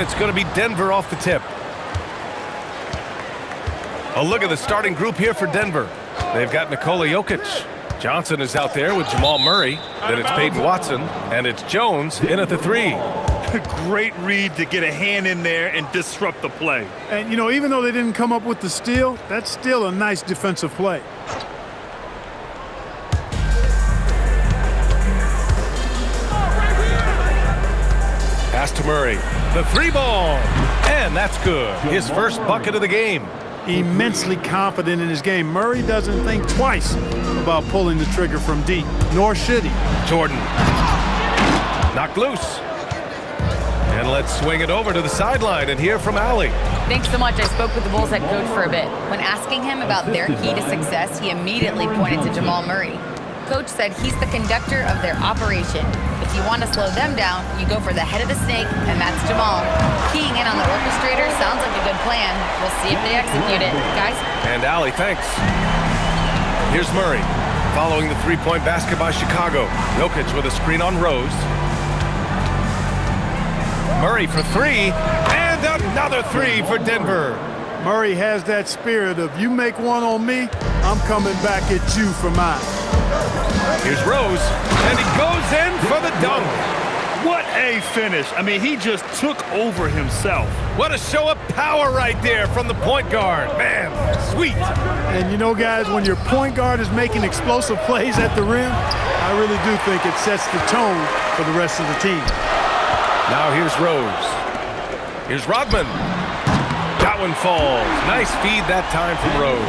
it's going to be Denver off the tip. A look at the starting group here for Denver. They've got Nikola Jokic. Johnson is out there with Jamal Murray. Then it's Peyton Watson. And it's Jones in at the 3. Great read to get a hand in there and disrupt the play. And, you know, even though they didn't come up with the steal, that's still a nice defensive play. Pass to Murray. The 3 ball. And that's good. His first bucket of the game. Immensely confident in his game. Murray doesn't think twice about pulling the trigger from deep, nor should he. Jordan. Knocked loose. And let's swing it over to the sideline and hear from Allie. Thanks so much. I spoke with the Bulls head coach for a bit. When asking him about their key to success, he immediately pointed to Jamal Murray. Coach said he's the conductor of their operation. If you want to slow them down, you go for the head of the snake, and that's Jamal. Keying in on the orchestrator sounds like a good plan. We'll see if they execute it. Guys? And Allie, thanks. Here's Murray, following the 3-point basket by Chicago. Jokic with a screen on Rose. Murray for 3, and another 3 for Denver. Murray has that spirit of, you make one on me, I'm coming back at you for mine. Here's Rose, and he goes in for the dunk. What a finish. I mean, he just took over himself. What a show of power right there from the point guard. Man, sweet. And you know, guys, when your point guard is making explosive plays at the rim, I really do think it sets the tone for the rest of the team. Now here's Rose. Here's Rodman. That one falls. Nice feed that time from Rose.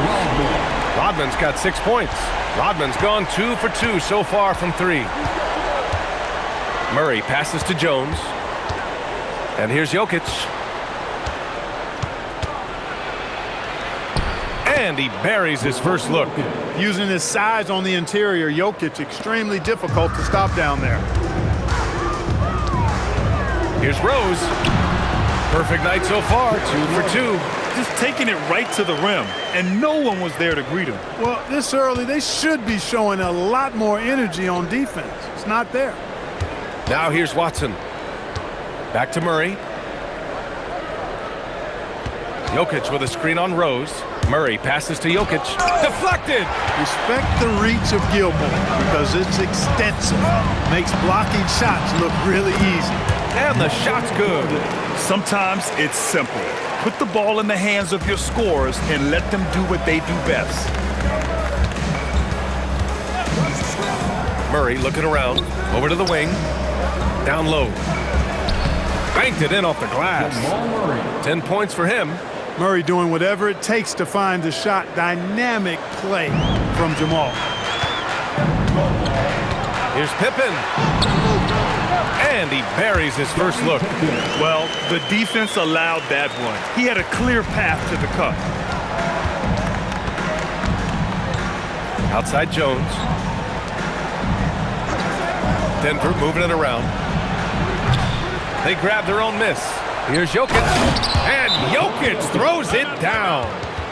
Rodman's got 6 points. Rodman's gone 2 for 2 so far from 3. Murray passes to Jones. And here's Jokic. And he buries his first look. Using his size on the interior, Jokic extremely difficult to stop down there. Here's Rose. Perfect night so far, 2 for 2. Just taking it right to the rim, and no one was there to greet him. Well, this early, they should be showing a lot more energy on defense. It's not there. Now here's Watson. Back to Murray. Jokic with a screen on Rose. Murray passes to Jokic. Deflected! Respect the reach of Gilmore because it's extensive. Makes blocking shots look really easy. And the shot's good. Sometimes it's simple. Put the ball in the hands of your scorers and let them do what they do best. Murray looking around. Over to the wing. Down low. Banked it in off the glass. 10 points for him. Murray doing whatever it takes to find the shot. Dynamic play from Jamal. Here's Pippen. And he buries his first look. Well, the defense allowed that one. He had a clear path to the cup. Outside Jones. Denver moving it around. They grab their own miss. Here's Jokic. And Jokic throws it down.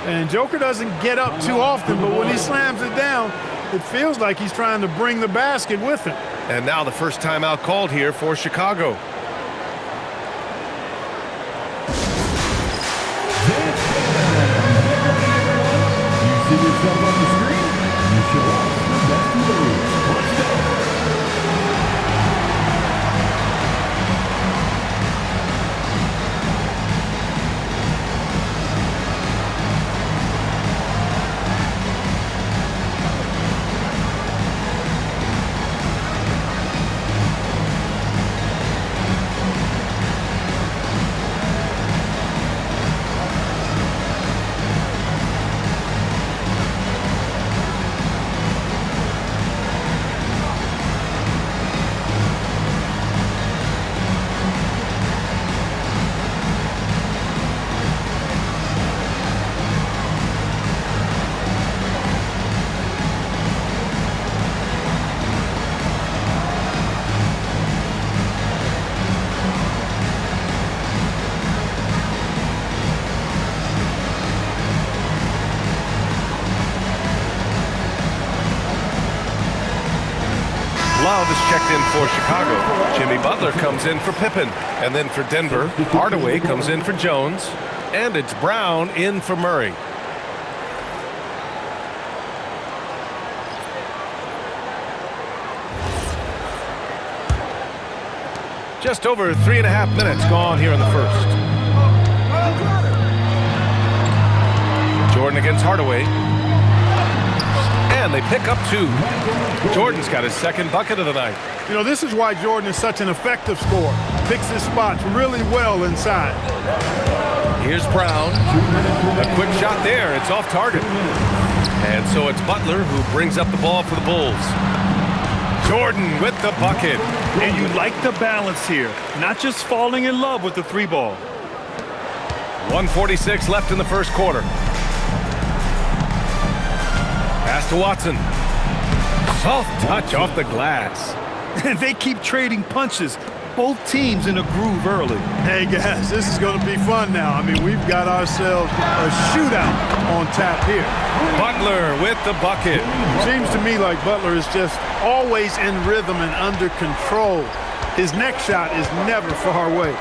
And Joker doesn't get up too often, but when he slams it down, it feels like he's trying to bring the basket with him. And now the first timeout called here for Chicago. You see yourself on the screen, you show us the best moves. Let's go. Love is checked in for Chicago. Jimmy Butler comes in for Pippen. And then for Denver, Hardaway comes in for Jones. And it's Brown in for Murray. Just over 3.5 minutes gone here in the first. Jordan against Hardaway. And they pick up 2. Jordan's got his second bucket of the night. You know, this is why Jordan is such an effective scorer. Picks his spots really well inside. Here's Brown. A quick shot there. It's off target. And so it's Butler who brings up the ball for the Bulls. Jordan with the bucket. And you like the balance here. Not just falling in love with the 3-ball. 1:46 left in the first quarter. Pass to Watson. Soft touch off the glass. And they keep trading punches. Both teams in a groove early. Hey, guys, this is going to be fun now. I mean, we've got ourselves a shootout on tap here. Butler with the bucket. Seems to me like Butler is just always in rhythm and under control. His next shot is never far away.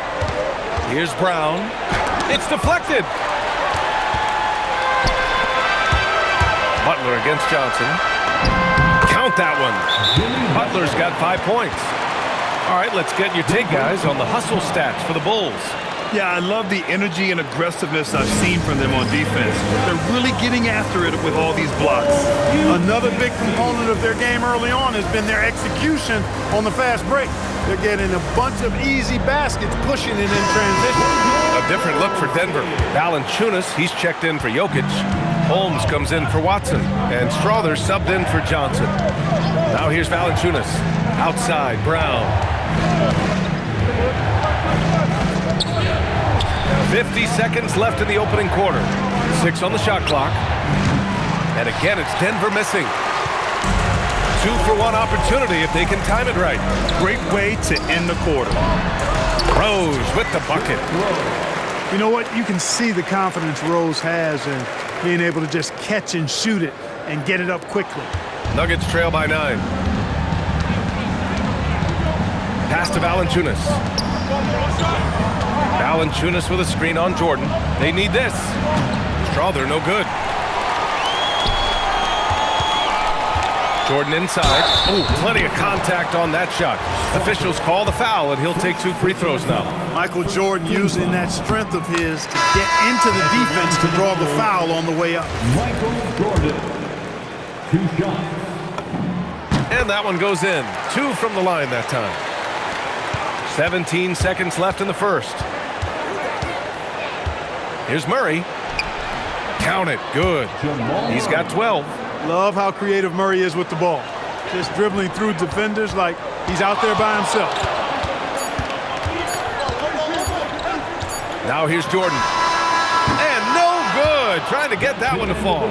Here's Brown. It's deflected. Butler against Johnson. Count that one. Butler's got 5 points. All right, let's get your take, guys, on the hustle stats for the Bulls. Yeah, I love the energy and aggressiveness I've seen from them on defense. They're really getting after it with all these blocks. Another big component of their game early on has been their execution on the fast break. They're getting a bunch of easy baskets, pushing it in transition. A different look for Denver. Valanciunas, he's checked in for Jokic. Holmes comes in for Watson. And Strother subbed in for Johnson. Now here's Valanciunas. Outside, Brown. 50 seconds left in the opening quarter. 6 on the shot clock. And again, it's Denver missing. 2-for-1 opportunity if they can time it right. Great way to end the quarter. Rose with the bucket. You know what? You can see the confidence Rose has in being able to just catch and shoot it and get it up quickly. Nuggets trail by 9. Pass to Valanciunas. Valanciunas with a screen on Jordan. They need this. Strother, no good. Jordan inside. Oh, plenty of contact on that shot. Officials call the foul, and he'll take 2 free throws now. Michael Jordan using that strength of his to get into the defense to draw the foul on the way up. Michael Jordan, 2 shots. And that one goes in. 2 from the line that time. 17 seconds left in the first. Here's Murray. Count it. Good. He's got 12. Love how creative Murray is with the ball. Just dribbling through defenders like he's out there by himself. Now here's Jordan. And no good. Trying to get that one to fall.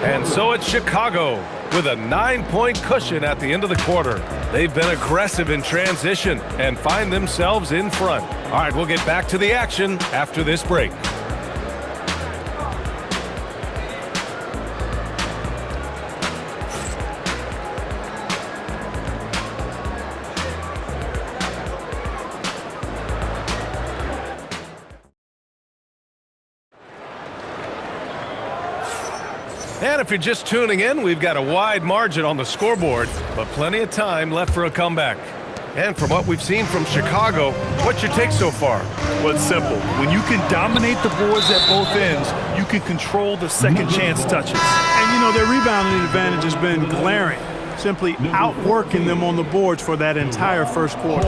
And so it's Chicago with a 9-point cushion at the end of the quarter. They've been aggressive in transition and find themselves in front. All right, we'll get back to the action after this break. And if you're just tuning in, we've got a wide margin on the scoreboard, but plenty of time left for a comeback. And from what we've seen from Chicago, what's your take so far? Well, it's simple. When you can dominate the boards at both ends, you can control the second chance touches. And, you know, their rebounding advantage has been glaring, simply outworking them on the boards for that entire first quarter.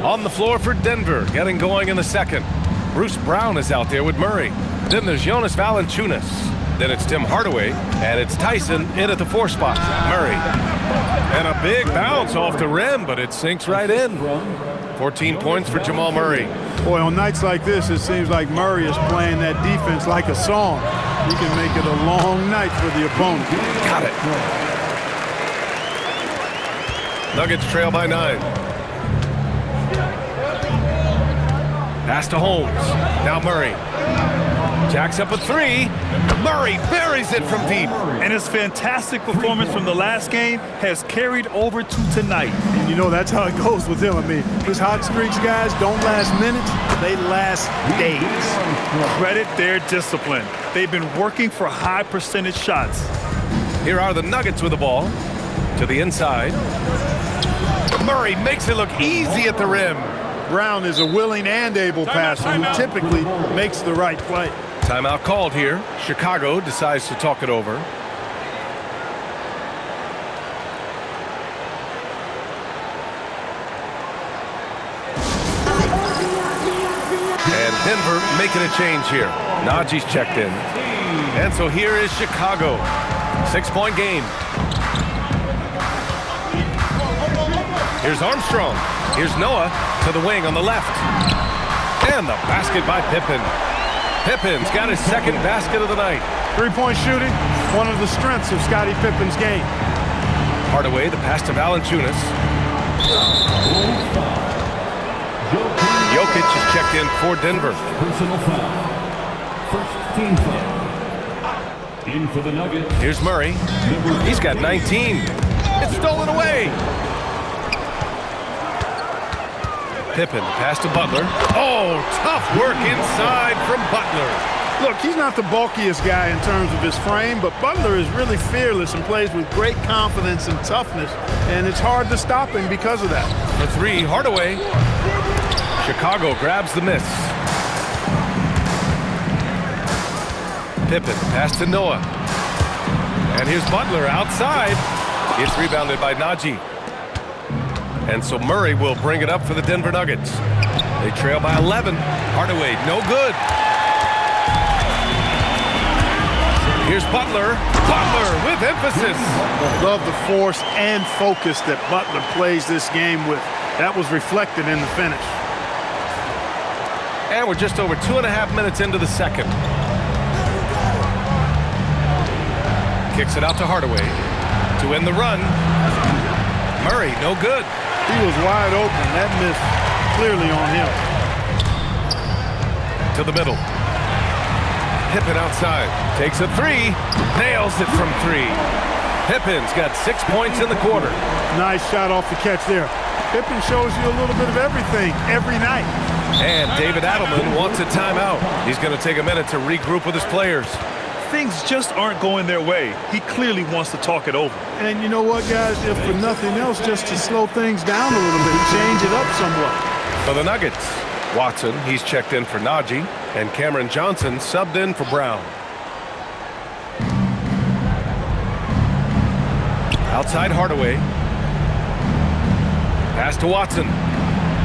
On the floor for Denver, getting going in the second. Bruce Brown is out there with Murray. Then there's Jonas Valanciunas. Then it's Tim Hardaway, and it's Tyson in at the 4 spot. Murray. And a big bounce off the rim, but it sinks right in. 14 points for Jamal Murray. Boy, on nights like this, it seems like Murray is playing that defense like a song. He can make it a long night for the opponent. Got it. Nuggets trail by 9. Pass to Holmes. Now Murray. Jacks up a three. Murray buries it from deep. And his fantastic performance from the last game has carried over to tonight. And you know, that's how it goes with him. I mean, his hot streaks, guys, don't last minutes. They last days. Credit their discipline. They've been working for high percentage shots. Here are the Nuggets with the ball. To the inside. Murray makes it look easy at the rim. Brown is a willing and able passer who typically makes the right play. Timeout called here. Chicago decides to talk it over. And Denver making a change here. Najee's checked in. And so here is Chicago. 6-point game. Here's Armstrong. Here's Noah to the wing on the left. And the basket by Pippen. Pippen's got his second basket of the night. Three-point shooting, one of the strengths of Scottie Pippen's game. Hardaway, the pass to Valanciunas. Jokic is checked in for Denver. Personal foul. First team foul. In for the Nuggets. Here's Murray. He's got 19. It's stolen away. Pippen, pass to Butler. Oh, tough work inside from Butler. Look, he's not the bulkiest guy in terms of his frame, but Butler is really fearless and plays with great confidence and toughness, and it's hard to stop him because of that. For three, Hardaway. Chicago grabs the miss. Pippen, pass to Noah. And here's Butler outside. It's rebounded by Najee. And so Murray will bring it up for the Denver Nuggets. They trail by 11. Hardaway, no good. Here's Butler. Butler with emphasis. Love the force and focus that Butler plays this game with. That was reflected in the finish. And we're just over 2.5 minutes into the second. Kicks it out to Hardaway to end the run. Murray, no good. He was wide open. That miss clearly on him. To the middle. Pippen outside. Takes a three. Nails it from three. Pippen's got 6 points in the quarter. Nice shot off the catch there. Pippen shows you a little bit of everything every night. And David Adelman wants a timeout. He's going to take a minute to regroup with his players. Things just aren't going their way. He clearly wants to talk it over. And you know what, guys? If for nothing else, just to slow things down a little bit, change it up somewhat. For the Nuggets, Watson, he's checked in for Najee, and Cameron Johnson subbed in for Brown. Outside Hardaway. Pass to Watson.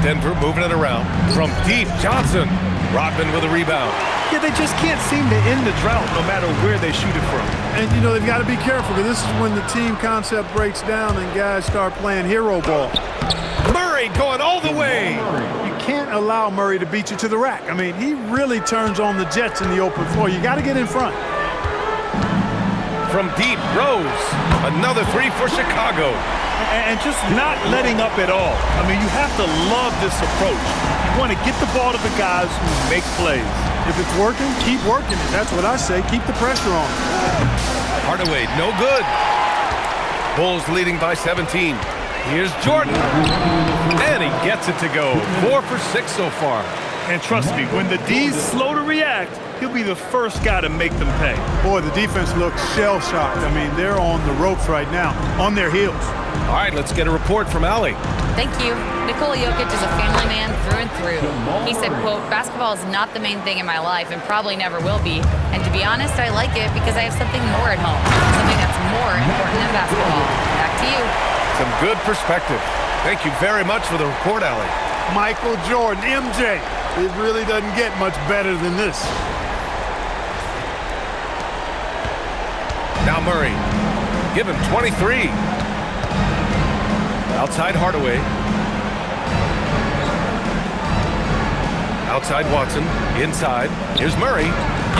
Denver moving it around. From deep, Johnson. Rodman with a rebound. Yeah, they just can't seem to end the drought no matter where they shoot it from. And, you know, they've got to be careful because this is when the team concept breaks down and guys start playing hero ball. Murray going all the way. You can't allow Murray to beat you to the rack. I mean, he really turns on the Jets in the open floor. You got to get in front. From deep, Rose. Another three for Chicago. And just not letting up at all. I mean, you have to love this approach. You want to get the ball to the guys who make plays. If it's working, keep working it. That's what I say. Keep the pressure on. Hardaway, no good. Bulls leading by 17. Here's Jordan. And he gets it to go. 4 for 6 so far. And trust me, when the D's slow to react, he'll be the first guy to make them pay. Boy, the defense looks shell-shocked. I mean, they're on the ropes right now, on their heels. All right, let's get a report from Allie. Thank you. Nikola Jokic is a family man through and through. He said, quote, "Basketball is not the main thing in my life and probably never will be. And to be honest, I like it because I have something more at home, something that's more important than basketball." Back to you. Some good perspective. Thank you very much for the report, Allie. Michael Jordan, MJ. It really doesn't get much better than this. Now Murray. Give him 23. Outside Hardaway. Outside Watson. Inside. Here's Murray.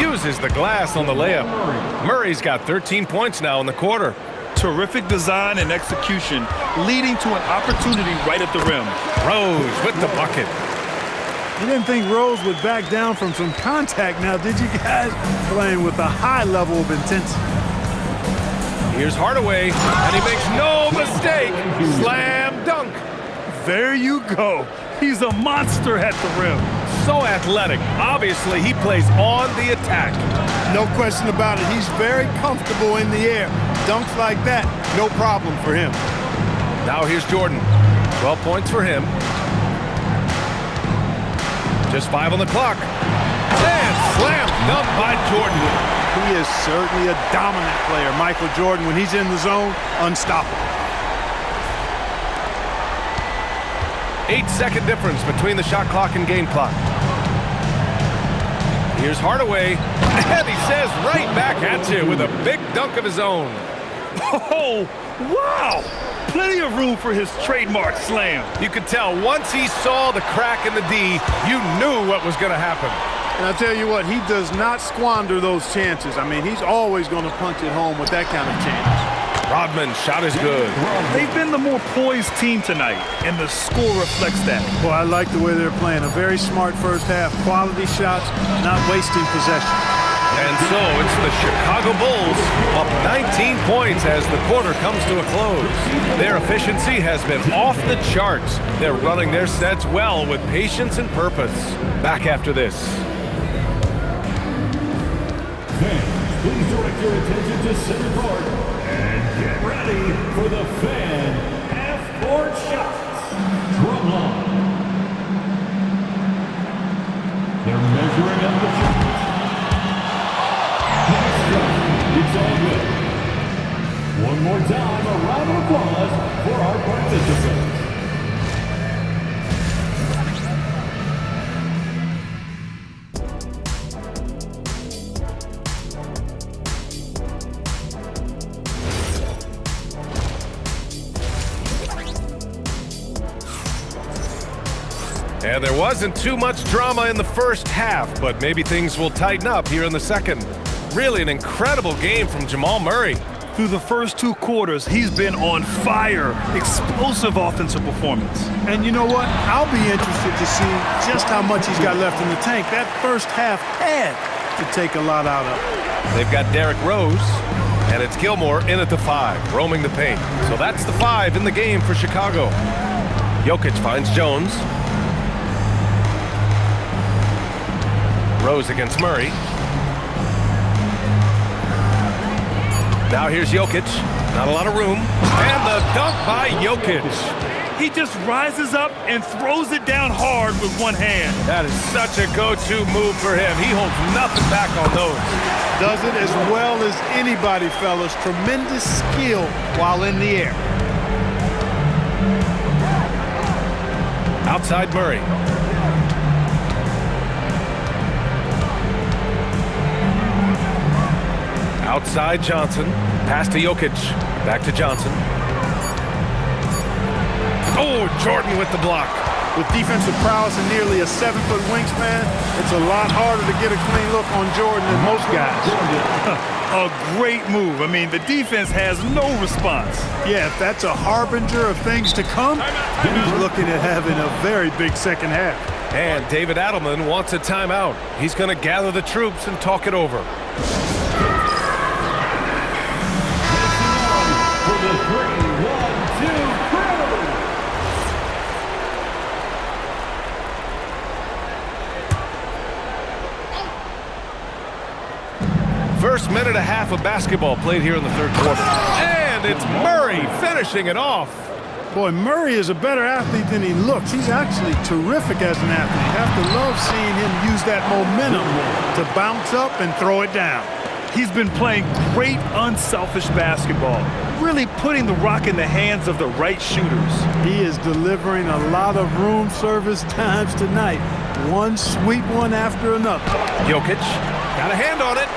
Uses the glass on the layup. Murray's got 13 points now in the quarter. Terrific design and execution, leading to an opportunity right at the rim. Rose with the bucket. You didn't think Rose would back down from some contact now, did you guys? Playing with a high level of intensity. Here's Hardaway, and he makes no mistake. Slam dunk. There you go. He's a monster at the rim. So athletic. Obviously, he plays on the attack. No question about it. He's very comfortable in the air. Dunks like that, no problem for him. Now here's Jordan. 12 points for him. Just 5 on the clock. And slam dunk by Jordan. He is certainly a dominant player, Michael Jordan. When he's in the zone, unstoppable. 8-second difference between the shot clock and game clock. Here's Hardaway, and he says right back at you with a big dunk of his own. Oh, wow! Plenty of room for his trademark slam. You could tell once he saw the crack in the D, you knew what was going to happen. And I'll tell you what, he does not squander those chances. I mean, he's always going to punch it home with that kind of chance. Rodman shot is good. They've been the more poised team tonight, and the score reflects that. Well, I like the way they're playing. A very smart first half. Quality shots, not wasting possession. And so it's the Chicago Bulls up 19 points as the quarter comes to a close. Their efficiency has been off the charts. They're running their sets well with patience and purpose. Back after this. Fans, please direct your attention to center court and get ready for the fan half-court shots. Drumline. They're measuring up the shots. It's all good. One more time, a round of applause for our participants. And there wasn't too much drama in the first half, but maybe things will tighten up here in the second. Really an incredible game from Jamal Murray. Through the first 2 quarters, he's been on fire. Explosive offensive performance. And you know what? I'll be interested to see just how much he's got left in the tank. That first half had to take a lot out of it. They've got Derrick Rose, and it's Gilmore in at the 5, roaming the paint. So that's the 5 in the game for Chicago. Jokic finds Jones. Rose against Murray. Now here's Jokic. Not a lot of room. And the dunk by Jokic. He just rises up and throws it down hard with one hand. That is such a go-to move for him. He holds nothing back on those. Does it as well as anybody, fellas. Tremendous skill while in the air. Outside Murray. Outside Johnson. Pass to Jokic. Back to Johnson. Oh, Jordan with the block. With defensive prowess and nearly a 7-foot wingspan, it's a lot harder to get a clean look on Jordan than most guys. A great move. I mean, the defense has no response. Yeah, if that's a harbinger of things to come, he's looking at having a very big second half. And David Adelman wants a timeout. He's going to gather the troops and talk it over. First minute and a half of basketball played here in the third quarter. And it's Murray finishing it off. Boy, Murray is a better athlete than he looks. He's actually terrific as an athlete. You have to love seeing him use that momentum to bounce up and throw it down. He's been playing great, unselfish basketball, really putting the rock in the hands of the right shooters. He is delivering a lot of room service times tonight. One sweet one after another. Jokic got a hand on it.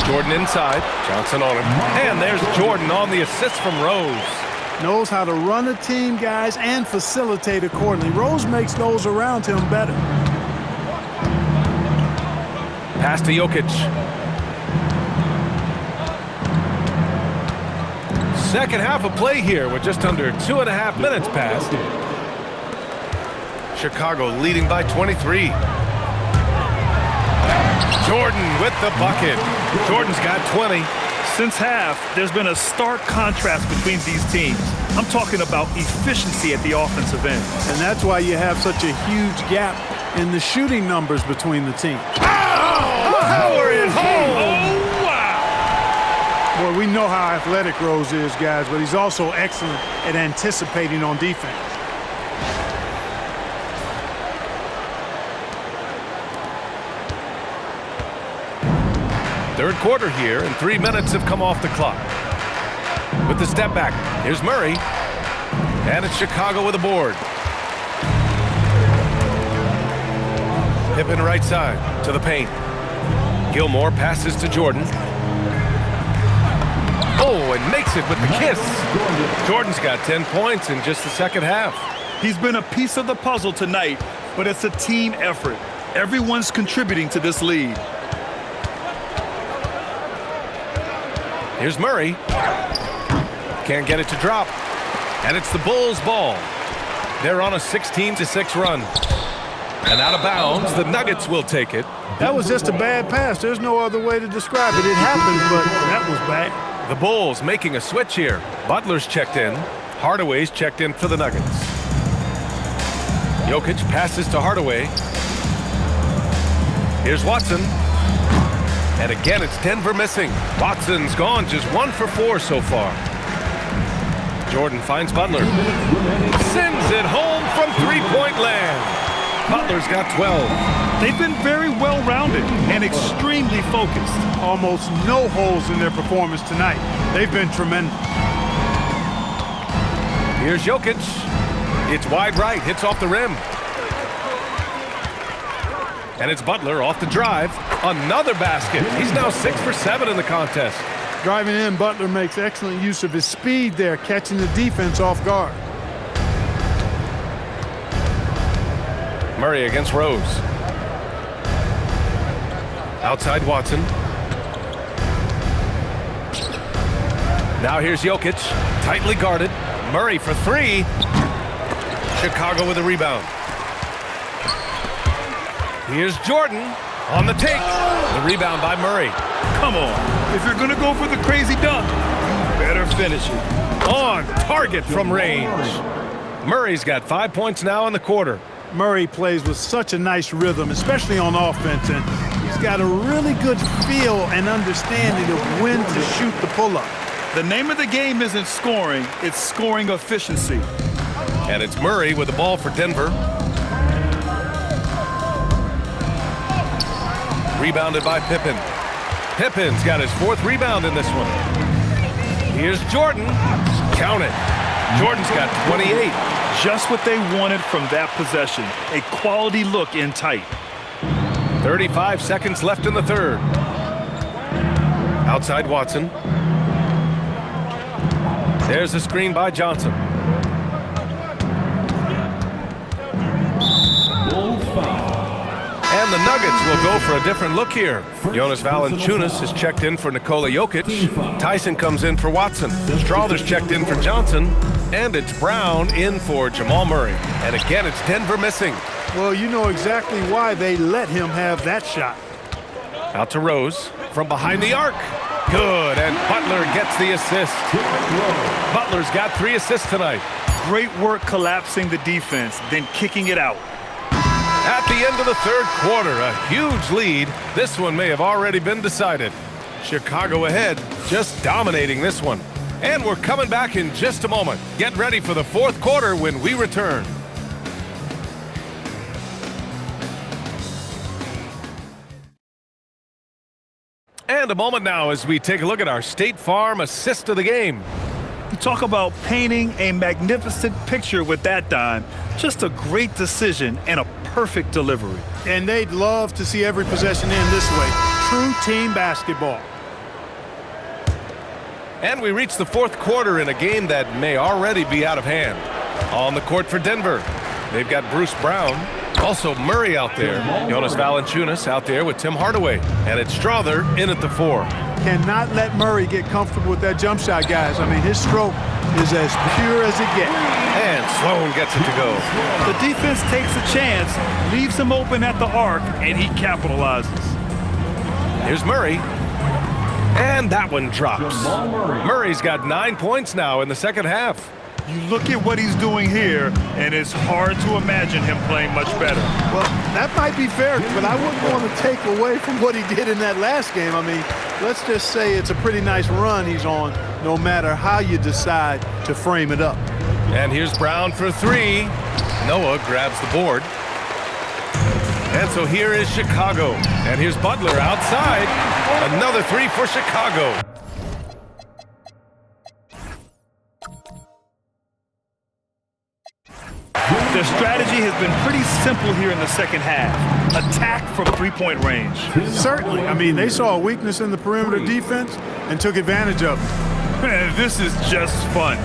Jordan inside, Johnson on him. And there's Jordan on the assist from Rose. Knows how to run a team, guys, and facilitate accordingly. Rose makes those around him better. Pass to Jokic. Second half of play here with just under 2.5 minutes passed. Chicago leading by 23. Jordan with the bucket. Jordan's got 20. Since half, there's been a stark contrast between these teams. I'm talking about efficiency at the offensive end. And that's why you have such a huge gap in the shooting numbers between the teams. Power is home. Oh, wow. Well, we know how athletic Rose is, guys, but he's also excellent at anticipating on defense. Third quarter here, and 3 minutes have come off the clock. With the step back, here's Murray. And it's Chicago with a board. Pippen right side to the paint. Gilmore passes to Jordan. Oh, and makes it with the kiss. Jordan's got 10 points in just the second half. He's been a piece of the puzzle tonight, but it's a team effort. Everyone's contributing to this lead. Here's Murray. Can't get it to drop. And it's the Bulls' ball. They're on a 16-6 run. And out of bounds, the Nuggets will take it. That was just a bad pass. There's no other way to describe it. It happened, but that was bad. The Bulls making a switch here. Butler's checked in. Hardaway's checked in for the Nuggets. Jokic passes to Hardaway. Here's Watson. And again, it's Denver missing. Watson's gone just 1 for 4 so far. Jordan finds Butler. Sends it home from three-point land. Butler's got 12. They've been very well-rounded and extremely focused. Almost no holes in their performance tonight. They've been tremendous. Here's Jokic. It's wide right, hits off the rim. And it's Butler off the drive. Another basket. He's now 6 for 7 in the contest. Driving in, Butler makes excellent use of his speed there, catching the defense off guard. Murray against Rose. Outside Watson. Now here's Jokic. Tightly guarded. Murray for 3. Chicago with a rebound. Here's Jordan on the take. The rebound by Murray. Come on. If you're going to go for the crazy dunk, you better finish it. On target from range. Murray's got 5 points now in the quarter. Murray plays with such a nice rhythm, especially on offense, and he's got a really good feel and understanding of when to shoot the pull-up. The name of the game isn't scoring, it's scoring efficiency. And it's Murray with the ball for Denver. Rebounded by Pippen. Pippen's got his 4th rebound in this one. Here's Jordan. Count it. Jordan's got 28. Just what they wanted from that possession. A quality look in tight. 35 seconds left in the third. Outside Watson. There's a screen by Johnson. And the Nuggets will go for a different look here. Jonas Valanciunas is checked in for Nikola Jokic. Tyson comes in for Watson. Strawther's checked in for Johnson. And it's Brown in for Jamal Murray. And again, it's Denver missing. Well, you know exactly why they let him have that shot. Out to Rose from behind the arc. Good, and Butler gets the assist. Butler's got 3 assists tonight. Great work collapsing the defense, then kicking it out. At the end of the third quarter, a huge lead. This one may have already been decided. Chicago ahead, just dominating this one. And we're coming back in just a moment. Get ready for the fourth quarter when we return. And a moment now as we take a look at our State Farm assist of the game. You talk about painting a magnificent picture with that dime. Just a great decision and a perfect delivery. And they'd love to see every possession end this way. True team basketball. And we reach the fourth quarter in a game that may already be out of hand. On the court for Denver, they've got Bruce Brown. Also Murray out there. Jonas Valanciunas out there with Tim Hardaway. And it's Strawther in at the 4. Cannot let Murray get comfortable with that jump shot, guys. I mean, his stroke is as pure as it gets. And Sloan gets it to go. The defense takes a chance, leaves him open at the arc, and he capitalizes. Here's Murray. And that one drops. Murray's got 9 points now in the second half. You look at what he's doing here, and it's hard to imagine him playing much better. Well, that might be fair, but I wouldn't want to take away from what he did in that last game. I mean, let's just say it's a pretty nice run he's on, no matter how you decide to frame it up. And here's Brown for three. Noah grabs the board. And so here is Chicago. And here's Butler outside. Another three for Chicago. The strategy has been pretty simple here in the second half. Attack from three-point range. Certainly. I mean, they saw a weakness in the perimeter defense and took advantage of it. Man, this is just fun.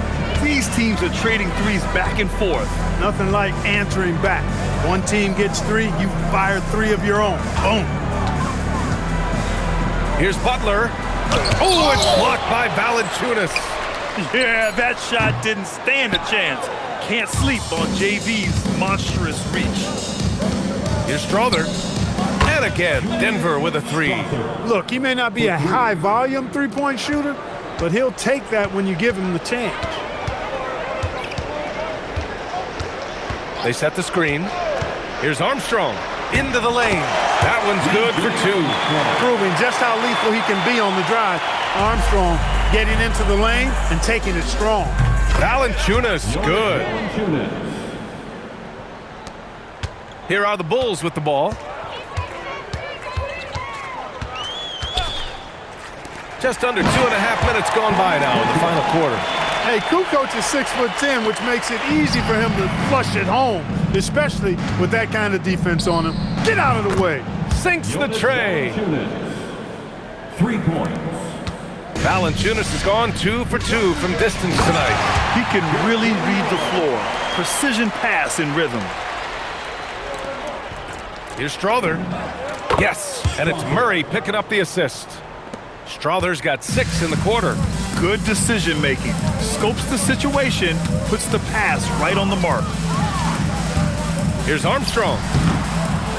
These teams are trading threes back and forth. Nothing like answering back. One team gets three, you fire three of your own. Boom. Here's Butler. Oh, it's blocked by Valanciunas. Yeah, that shot didn't stand a chance. Can't sleep on JV's monstrous reach. Here's Strother. And again, Denver with a three. Look, he may not be a high-volume three-point shooter, but he'll take that when you give him the chance. They set the screen. Here's Armstrong into the lane. That one's good for two. Proving just how lethal he can be on the drive. Armstrong getting into the lane and taking it strong. Valanciunas, good. Here are the Bulls with the ball. Just under 2.5 minutes gone by now in the final quarter. Hey, Kukoc is 6'10", which makes it easy for him to flush it home, especially with that kind of defense on him. Get out of the way. Sinks the tray. 3 points. Valanciunas has gone 2 for 2 from distance tonight. He can really read the floor. Precision pass in rhythm. Here's Strother. Yes, and it's Murray picking up the assist. Strother's got 6 in the quarter. Good decision making. Scopes the situation, puts the pass right on the mark. Here's Armstrong.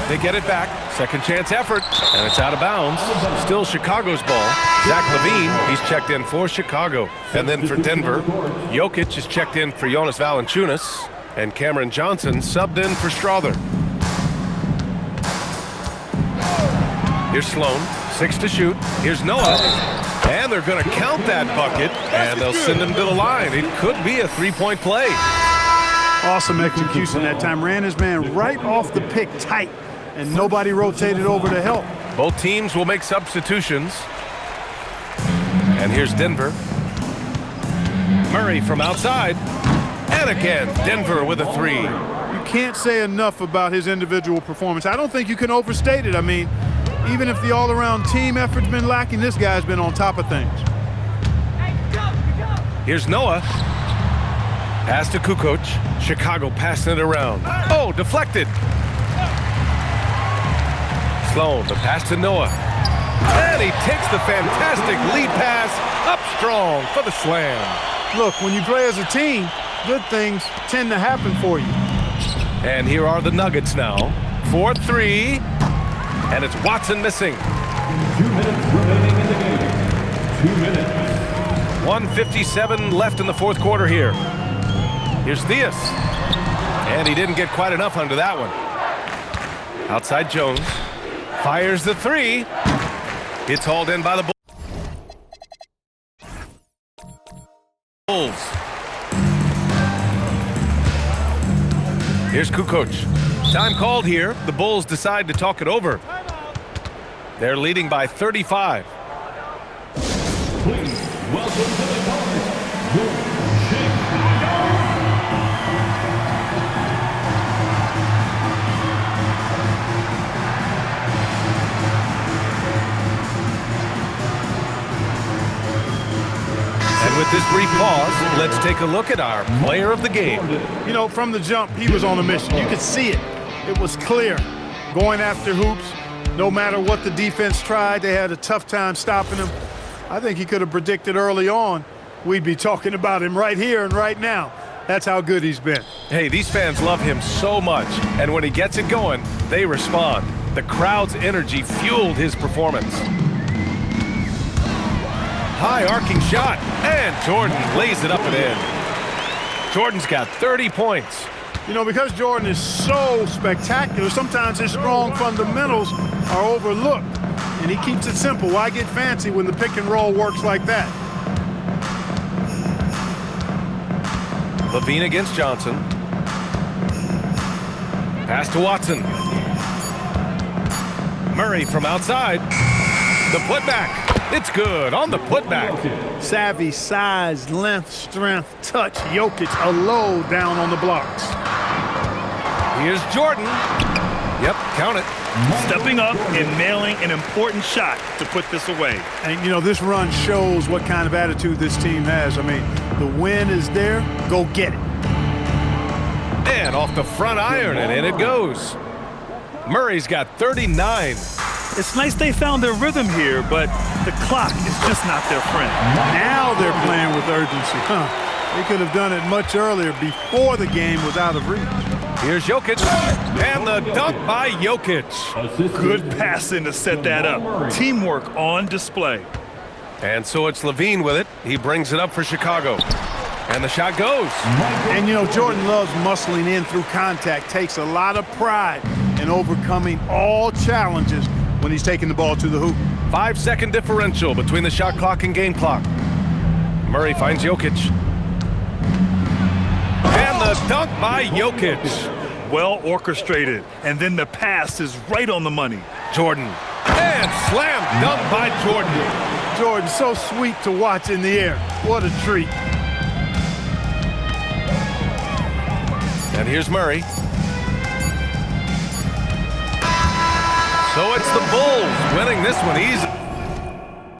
They get it back. Second chance effort, and it's out of bounds. Still Chicago's ball. Zach LaVine, he's checked in for Chicago. And then for Denver, Jokic is checked in for Jonas Valanciunas, and Cameron Johnson subbed in for Strother. Here's Sloan, 6 to shoot. Here's Noah, and they're going to count that bucket, and they'll send him to the line. It could be a three-point play. Awesome execution that time. Ran his man right off the pick tight, and nobody rotated over to help. Both teams will make substitutions. And here's Denver. Murray from outside. And again, Denver with a three. You can't say enough about his individual performance. I don't think you can overstate it. I mean, even if the all-around team effort's been lacking, this guy's been on top of things. Here's Noah. Pass to Kukoc. Chicago passing it around. Oh, deflected. Sloan, the pass to Noah. And he takes the fantastic lead pass up strong for the slam. Look, when you play as a team, good things tend to happen for you. And here are the Nuggets now. 4-3. And it's Watson missing. 2 minutes remaining in the game. 2 minutes. 1:57 left in the fourth quarter here. Here's Theus. And he didn't get quite enough under that one. Outside Jones. Fires the three. It's hauled in by the Bulls. Here's Kukoc. Time called here. The Bulls decide to talk it over. They're leading by 35. Please welcome to the court, Chicago. And with this brief pause, let's take a look at our player of the game. You know, from the jump, he was on a mission. You could see it. It was clear. Going after hoops, no matter what the defense tried, they had a tough time stopping him. I think he could have predicted early on we'd be talking about him right here and right now. That's how good he's been. Hey, these fans love him so much, and when he gets it going, they respond. The crowd's energy fueled his performance. High arcing shot, and Jordan lays it up and in. Jordan's got 30 points. You know, because Jordan is so spectacular, sometimes his strong fundamentals are overlooked, and he keeps it simple. Why get fancy when the pick and roll works like that? Levine against Johnson. Pass to Watson. Murray from outside. The putback. It's good on the putback. Savvy, size, length, strength, touch. Jokic a low down on the blocks. Here's Jordan. Yep, count it. Stepping up and nailing an important shot to put this away. And, you know, this run shows what kind of attitude this team has. I mean, the win is there. Go get it. And off the front iron, and in it goes. Murray's got 39. It's nice they found their rhythm here, but the clock is just not their friend. Now they're playing with urgency. They could have done it much earlier before the game was out of reach. Here's Jokic, and the dunk by Jokic. Good passing to set that up. Teamwork on display. And so it's Levine with it. He brings it up for Chicago. And the shot goes. And, you know, Jordan loves muscling in through contact, takes a lot of pride in overcoming all challenges when he's taking the ball to the hoop. 5-second differential between the shot clock and game clock. Murray finds Jokic. And the dunk by Jokic. Well orchestrated, and then the pass is right on the money. Jordan. And slam dunk by Jordan. Jordan, so sweet to watch in the air. What a treat. And here's Murray. So it's the Bulls winning this one easy.